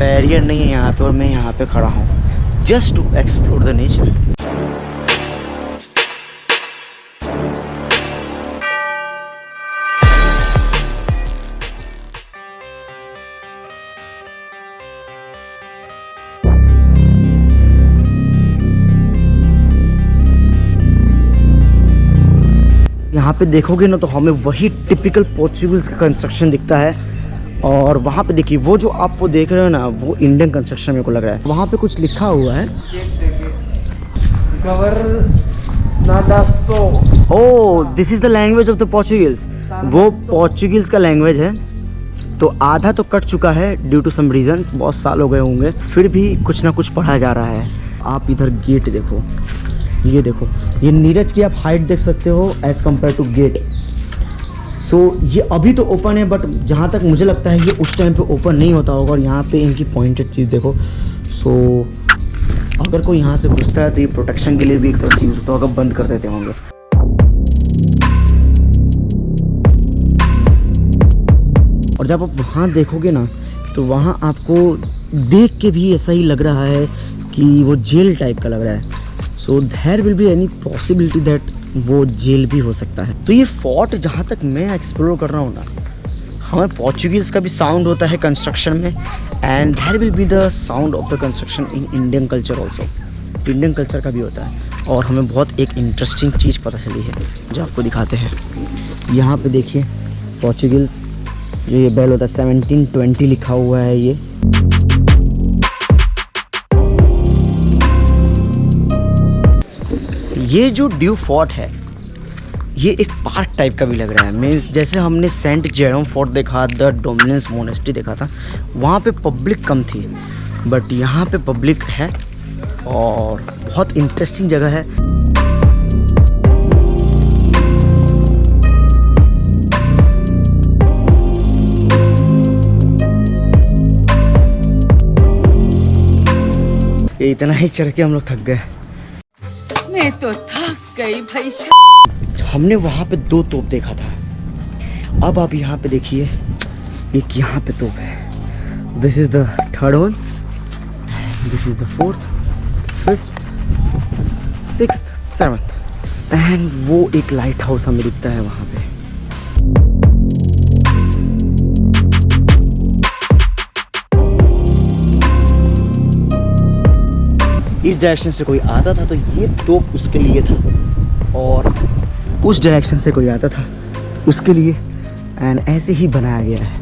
Barrier नहीं है यहाँ पे और मैं यहाँ पे खड़ा हूँ just to explore the nature. यहाँ पे देखोगे ना तो हमें वही टिपिकल पोर्चुगीज का कंस्ट्रक्शन दिखता है, और वहाँ पे देखिए वो जो आप वो देख रहे हो ना वो इंडियन कंस्ट्रक्शन मेरे को लग रहा है। वहाँ पे कुछ लिखा हुआ है oh this is the language of the Portuguese. वो पोर्चुगीज का लैंग्वेज है। तो आधा तो कट चुका है ड्यू टू सम रीजंस, बहुत साल हो गए होंगे, फिर भी कुछ ना कुछ पढ़ा जा रहा है। आप इधर गेट देखो, ये देखो, ये नीरज की आप हाइट देख सकते हो एज़ कम्पेयर टू गेट। सो ये अभी तो ओपन है, बट जहाँ तक मुझे लगता है ये उस टाइम पे ओपन नहीं होता होगा। और यहाँ पे इनकी पॉइंटेड चीज़ देखो। सो अगर कोई यहाँ से घुसता है तो ये प्रोटेक्शन के लिए भी एक तरह से यूज़ होता होगा, बंद कर देते होंगे। और जब आप वहाँ देखोगे ना तो वहाँ आपको देख के भी ऐसा ही लग रहा है कि वो जेल टाइप का लग रहा है। So there will be any possibility that वो जेल भी हो सकता है। तो ये फोर्ट जहाँ तक मैं एक्सप्लोर कर रहा हूँ ना, हमें पोर्चुगीज़ का भी साउंड होता है कंस्ट्रक्शन में, and there will be the sound of the construction in Indian culture also. Indian culture का भी होता है। और हमें बहुत एक इंटरेस्टिंग चीज़ पता चली है जो आपको दिखाते हैं। यहाँ पे देखिए पोर्चुगीज़ जो ये बेल होता है 1720 लिखा हुआ है। ये जो ड्यू फोर्ट है ये एक पार्क टाइप का भी लग रहा है। मीन्स जैसे हमने सेंट जेरोम फोर्ट देखा, द डोमिनियंस मोनेस्ट्री देखा था, वहाँ पे पब्लिक कम थी, बट यहाँ पे पब्लिक है और बहुत इंटरेस्टिंग जगह है। ये इतना ही चढ़ के हम लोग थक गए। मैं तो थक गई भाई। हमने वहाँ पे 2 तोप देखा था, अब आप यहाँ पे देखिए एक यहाँ पे तोप है। This is the third one, this is the 4th, 5th, 6th, 7th, and वो एक लाइट हाउस हमें दिखता है वहाँ पे। इस डायरेक्शन से कोई आता था तो ये तोप उसके लिए था, और उस डायरेक्शन से कोई आता था उसके लिए, एंड ऐसे ही बनाया गया है।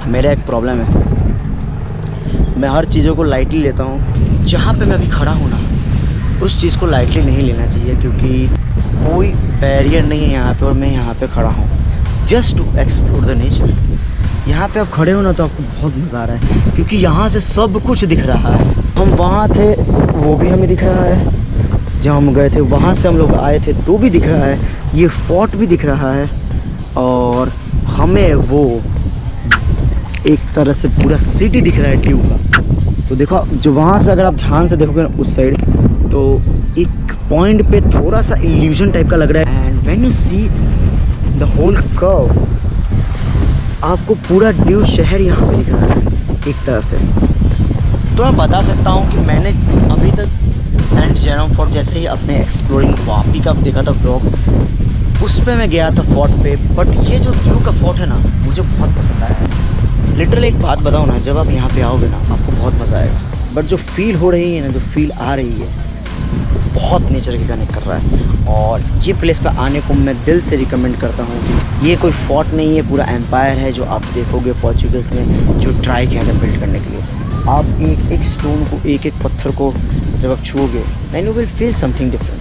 मेरा एक प्रॉब्लम है, मैं हर चीज़ों को लाइटली लेता हूँ। जहाँ पे मैं अभी खड़ा हूँ ना उस चीज़ को लाइटली नहीं लेना चाहिए, क्योंकि कोई बैरियर नहीं है यहाँ पे और मैं यहाँ पे खड़ा हूँ just to explore the nature. यहाँ पे आप खड़े हो ना तो आपको बहुत मज़ा आ रहा है, क्योंकि यहाँ से सब कुछ दिख रहा है। हम वहाँ थे वो भी हमें दिख रहा है, जहाँ हम गए थे वहाँ से हम लोग आए थे तो भी दिख रहा है, ये फोर्ट भी दिख रहा है, और हमें वो एक तरह से पूरा सिटी दिख रहा है ड्यू का। तो देखो जो वहाँ से अगर आप ध्यान से देखोगे ना उस साइड, तो एक पॉइंट पे थोड़ा सा इल्यूजन टाइप का लग रहा है, and when you see the whole curve आपको पूरा ड्यू शहर यहाँ पे दिख रहा है एक तरह से। तो मैं बता सकता हूँ कि मैंने अभी तक सेंट जेरोम फोर्ट जैसे ही अपने एक्सप्लोरिंग वापी का देखा था व्लॉग, उस पर मैं गया था फोर्ट पे, बट ये जो ड्यू का फोर्ट है ना मुझे बहुत पसंद आया है। लिटरली एक बात बताओ ना, जब आप यहाँ पे आओगे ना आपको बहुत मज़ा आएगा, बट जो फील हो रही है ना, जो फील आ रही है बहुत नेचर के कनेक्ट कर रहा है। और ये प्लेस पे आने को मैं दिल से रिकमेंड करता हूँ। ये कोई फोर्ट नहीं है, पूरा एम्पायर है जो आप देखोगे पोर्चुगीज़ ने जो ट्राई किया था बिल्ड करने के लिए। आप एक एक स्टोन को, एक एक पत्थर को जब आप छूओगे then you will feel something different.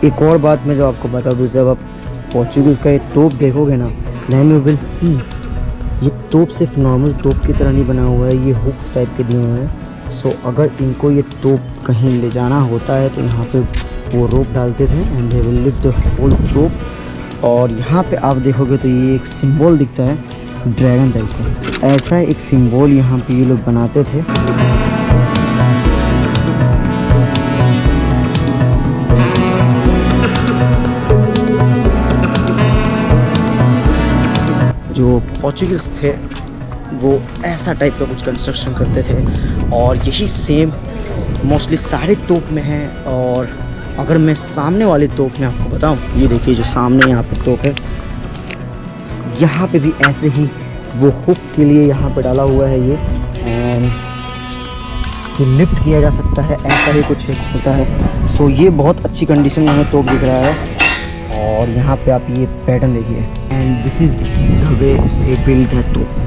एक और बात मैं जो आपको बता दूँ, जब आप पोर्चुगीज़ का ये तोप देखोगे ना, देन यू विल सी ये तोप सिर्फ नॉर्मल तोप की तरह नहीं बना हुआ है, ये हुक्स टाइप के दिए हुए हैं। सो अगर इनको ये तोप कहीं ले जाना होता है तो यहाँ पे वो रोप डालते थे and they will lift the whole तोप। और यहाँ पे आप देखोगे तो ये एक सिंबल दिखता है ड्रैगन टाइप का, ऐसा एक सिंबल यहाँ पे ये लोग बनाते थे। जो पोर्चुगीज थे वो ऐसा टाइप का कुछ कंस्ट्रक्शन करते थे और यही सेम मोस्टली सारे तोप में है। और अगर मैं सामने वाले तोप में आपको बताऊं, ये देखिए जो सामने यहाँ पे तोप है, यहाँ पे भी ऐसे ही वो हुक के लिए यहाँ पे डाला हुआ है ये, एंड ये लिफ्ट किया जा सकता है, ऐसा ही कुछ एक होता है। सो ये बहुत अच्छी कंडीशन में हमें तोप दिख रहा है। और यहाँ पे आप ये पैटर्न देखिए, and this is the way they build that तोप।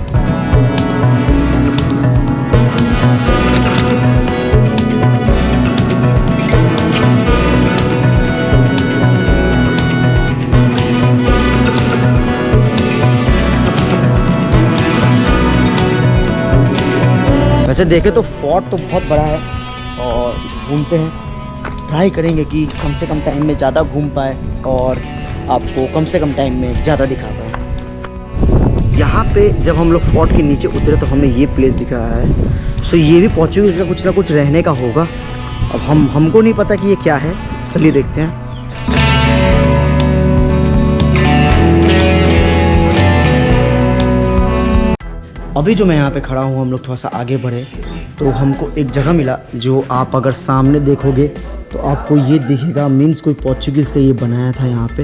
वैसे देखें तो फोर्ट तो बहुत बड़ा है और घूमते हैं, ट्राई करेंगे कि कम से कम टाइम में ज़्यादा घूम पाए और आपको कम से कम टाइम में ज़्यादा दिखा पाए। यहाँ पे जब हम लोग फोर्ट के नीचे उतरे तो हमें ये प्लेस दिख रहा है। सो ये भी पोर्चुगीज़ का कुछ ना कुछ रहने का होगा। अब हमको नहीं पता कि ये क्या है, चलिए देखते हैं। अभी जो मैं यहाँ पे खड़ा हूँ, हम लोग थोड़ा सा आगे बढ़े तो हमको एक जगह मिला जो आप अगर सामने देखोगे तो आपको ये दिखेगा, मीन्स कोई पोर्चुगीज़ का ये बनाया था यहाँ पे।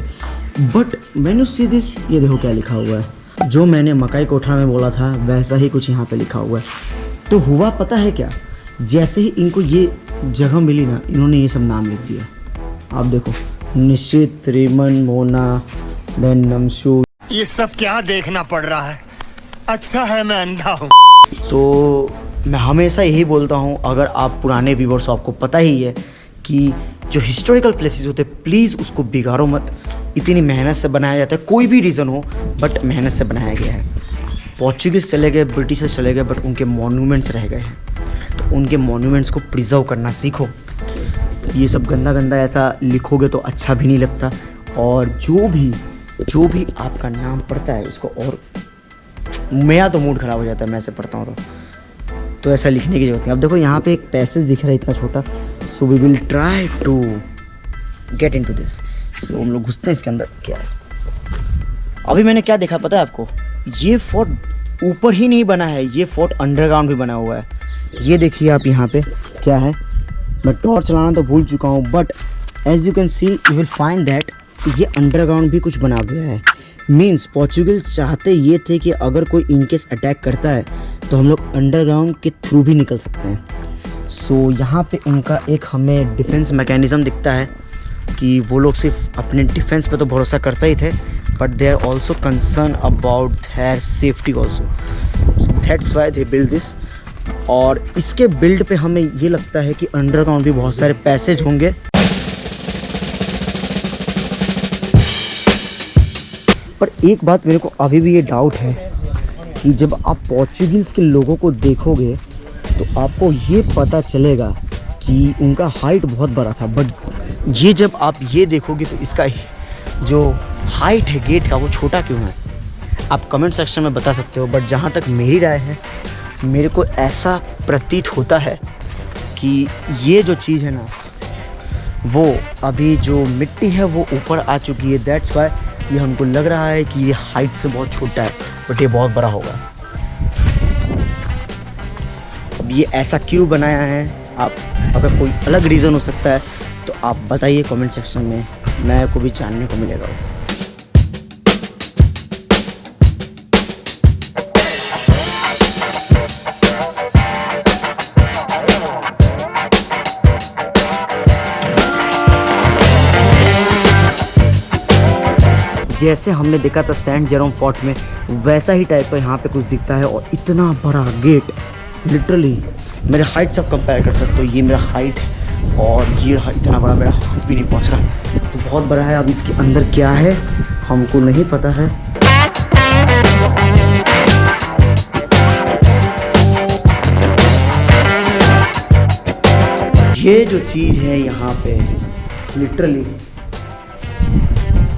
But when you see this, ये देखो क्या लिखा हुआ है। जो मैंने मकाई कोठा में बोला था वैसा ही कुछ यहाँ पे लिखा हुआ है। तो हुआ पता है क्या, जैसे ही इनको ये जगह मिली ना, इन्होंने ये सब नाम लिख दिया। आप देखो, निश्चित, रेमन, मोना, देन नमशू। ये सब क्या देखना पड़ रहा है? अच्छा है मैं अंधा हूँ। तो मैं हमेशा यही बोलता हूँ, अगर आप पुराने व्यूवर्स, आपको पता ही है कि जो हिस्टोरिकल प्लेसेस होते हैं प्लीज़ उसको बिगाड़ो मत। इतनी मेहनत से बनाया जाता है, कोई भी रीज़न हो बट मेहनत से बनाया गया है। पोर्चुगीज़ चले गए, ब्रिटिशर्स चले गए, बट उनके मॉन्यूमेंट्स रह गए हैं। तो उनके मॉन्यूमेंट्स को प्रिजर्व करना सीखो। ये सब गंदा गंदा ऐसा लिखोगे तो अच्छा भी नहीं लगता। और जो भी आपका नाम पढ़ता है उसको, और मेरा तो मूड ख़राब हो जाता है मैं ऐसे पढ़ता हूँ तो ऐसा लिखने की जरूरत नहीं। अब देखो यहाँ पे एक पैसेज दिख रहा है इतना छोटा। So we will try to get into this. So हम लोग घुसते हैं इसके अंदर। क्या है अभी मैंने क्या देखा पता है आपको, ये फोर्ट ऊपर ही नहीं बना है, ये फोर्ट अंडरग्राउंड भी बना हुआ है। ये देखिए आप यहाँ पे क्या है, मैं टॉर्च चलाना तो भूल चुका हूँ, but as you can see you will find that ये अंडरग्राउंड भी कुछ बना गया है। मीन्स पोर्चुगीज चाहते ये थे कि अगर कोई इनकेस अटैक करता है तो हम लोग अंडरग्राउंड के थ्रू भी निकल सकते हैं। सो यहाँ पे उनका एक हमें डिफेंस मैकेनिज़्म दिखता है कि वो लोग सिर्फ अपने डिफेंस पे तो भरोसा करते ही थे, but they are also concern about their safety also. So that's why they build this. और इसके बिल्ड पे हमें ये लगता है कि अंडरग्राउंड भी बहुत सारे पैसेज होंगे। पर एक बात मेरे को अभी भी ये डाउट है कि जब आप पोर्चुगीज़ के लोगों को देखोगे तो आपको ये पता चलेगा कि उनका हाइट बहुत बड़ा था, बट ये जब आप ये देखोगे तो इसका जो हाइट है गेट का वो छोटा क्यों है, आप कमेंट सेक्शन में बता सकते हो। बट जहाँ तक मेरी राय है, मेरे को ऐसा प्रतीत होता है कि ये जो चीज़ है ना, वो अभी जो मिट्टी है वो ऊपर आ चुकी है। दैट्स वाई ये हमको लग रहा है कि ये हाइट से बहुत छोटा है, बट ये बहुत बड़ा होगा। अब ये ऐसा क्यों बनाया है, आप अगर कोई अलग रीज़न हो सकता है तो आप बताइए कमेंट सेक्शन में, मेरे को भी जानने को मिलेगा। जैसे हमने देखा था सेंट जेरोम फोर्ट में, वैसा ही टाइप का यहाँ पे कुछ दिखता है। और इतना बड़ा गेट, लिटरली मेरे हाइट से आप कंपेयर कर सकते हो। ये मेरा हाइट है और ये इतना बड़ा, मेरा हाथ भी नहीं पहुँच रहा, तो बहुत बड़ा है। अब इसके अंदर क्या है हमको नहीं पता है। ये जो चीज़ है यहाँ पे लिटरली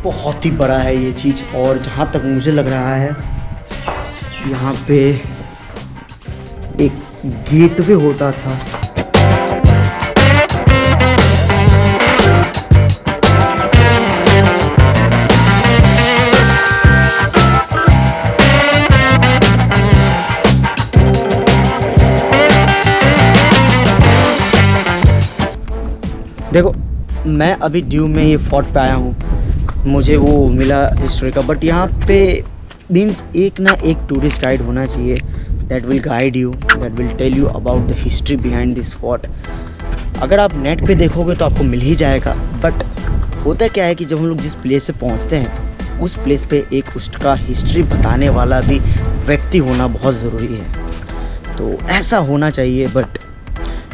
बहुत ही बड़ा है ये चीज़। और जहाँ तक मुझे लग रहा है यहाँ पे एक गेटवे होता था। देखो मैं अभी ड्यू में ये फोर्ट पे आया हूँ, मुझे वो मिला हिस्ट्री का, बट यहाँ पे मीन्स एक ना एक टूरिस्ट गाइड होना चाहिए that will guide you, that will tell you about the history behind this fort. अगर आप नेट पे देखोगे तो आपको मिल ही जाएगा, बट होता क्या है कि जब हम लोग जिस प्लेस पे पहुँचते हैं उस प्लेस पे एक उसका हिस्ट्री बताने वाला भी व्यक्ति होना बहुत ज़रूरी है। तो ऐसा होना चाहिए। बट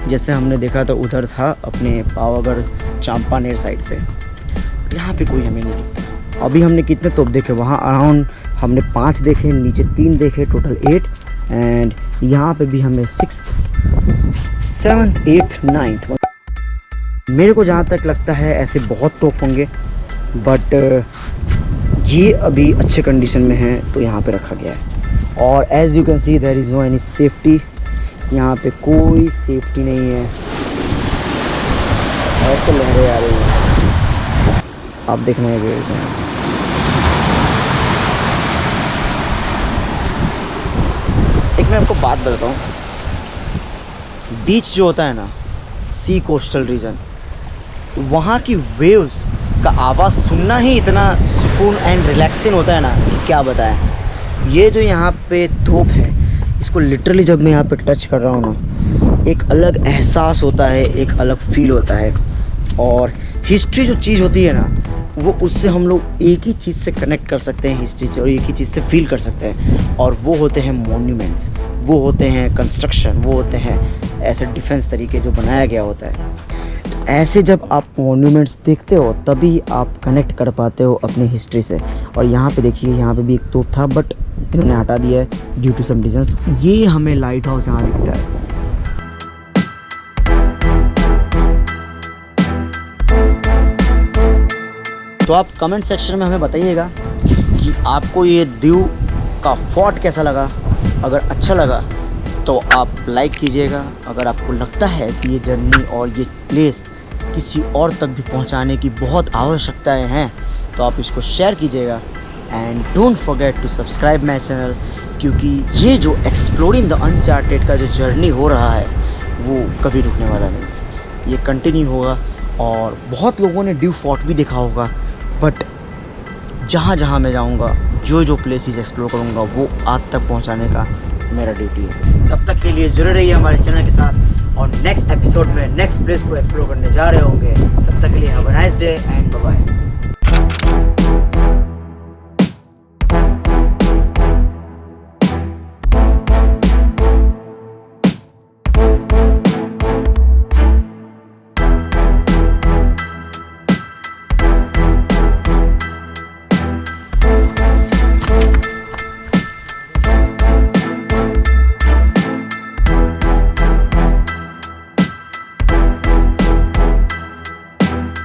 जैसे हमने देखा तो उधर था अपने पावागढ़ चांपानेर साइड पे, यहाँ पे कोई हमें नहीं दिखता। अभी हमने कितने तोप देखे वहाँ अराउंड, हमने 5 देखे, नीचे 3 देखे, टोटल 8। एंड यहाँ पे भी हमें 6th 7th 8th 9th, मेरे को जहाँ तक लगता है ऐसे बहुत तोप होंगे, बट ये अभी अच्छे कंडीशन में है तो यहाँ पे रखा गया है। और as you can see there is no any safety, यहाँ पे कोई सेफ्टी नहीं है। ऐसे लहरें आ रही हैं, आप देखना है वेव्स हैं। एक मैं आपको बात बताता हूँ, बीच जो होता है ना, सी कोस्टल रीजन, वहाँ की वेव्स का आवाज़ सुनना ही इतना सुकून एंड रिलैक्सिंग होता है ना कि क्या बताएं। ये जो यहाँ पे तोप है, इसको लिटरली जब मैं यहाँ पे टच कर रहा हूँ ना, एक अलग एहसास होता है, एक अलग फील होता है। और हिस्ट्री जो चीज़ होती है ना, वो उससे हम लोग एक ही चीज़ से कनेक्ट कर सकते हैं हिस्ट्री से, और एक ही चीज़ से फील कर सकते हैं, और वो होते हैं मॉन्यूमेंट्स, वो होते हैं कंस्ट्रक्शन, वो होते हैं ऐसे डिफेंस तरीके जो बनाया गया होता है। तो ऐसे जब आप मॉन्यूमेंट्स देखते हो तभी आप कनेक्ट कर पाते हो अपनी हिस्ट्री से। और यहाँ पे देखिए, यहाँ पे भी एक तोप था बट इन्होंने हटा दिया है ड्यू टू सम रीजंस। ये हमें लाइट हाउस यहाँ दिखता है। तो आप कमेंट सेक्शन में हमें बताइएगा कि आपको ये दीव का फोर्ट कैसा लगा। अगर अच्छा लगा तो आप लाइक कीजिएगा। अगर आपको लगता है कि ये जर्नी और ये प्लेस किसी और तक भी पहुंचाने की बहुत आवश्यकताएं हैं तो आप इसको शेयर कीजिएगा। And don't forget to subscribe my channel, क्योंकि ये जो एक्सप्लोरिंग द अनचार्टेड का जो जर्नी हो रहा है वो कभी रुकने वाला नहीं, ये कंटिन्यू होगा। और बहुत लोगों ने ड्यू फोर्ट भी देखा होगा, बट जहाँ जहाँ मैं जाऊँगा, जो जो प्लेसेस एक्सप्लोर करूँगा, वो आप तक पहुँचाने का मेरा ड्यूटी है। तब तक के लिए जुड़े रहिए हमारे चैनल के साथ, और नेक्स्ट एपिसोड में नेक्स्ट प्लेस को एक्सप्लोर करने जा रहे होंगे। तब तक के लिए have a nice day and bye bye.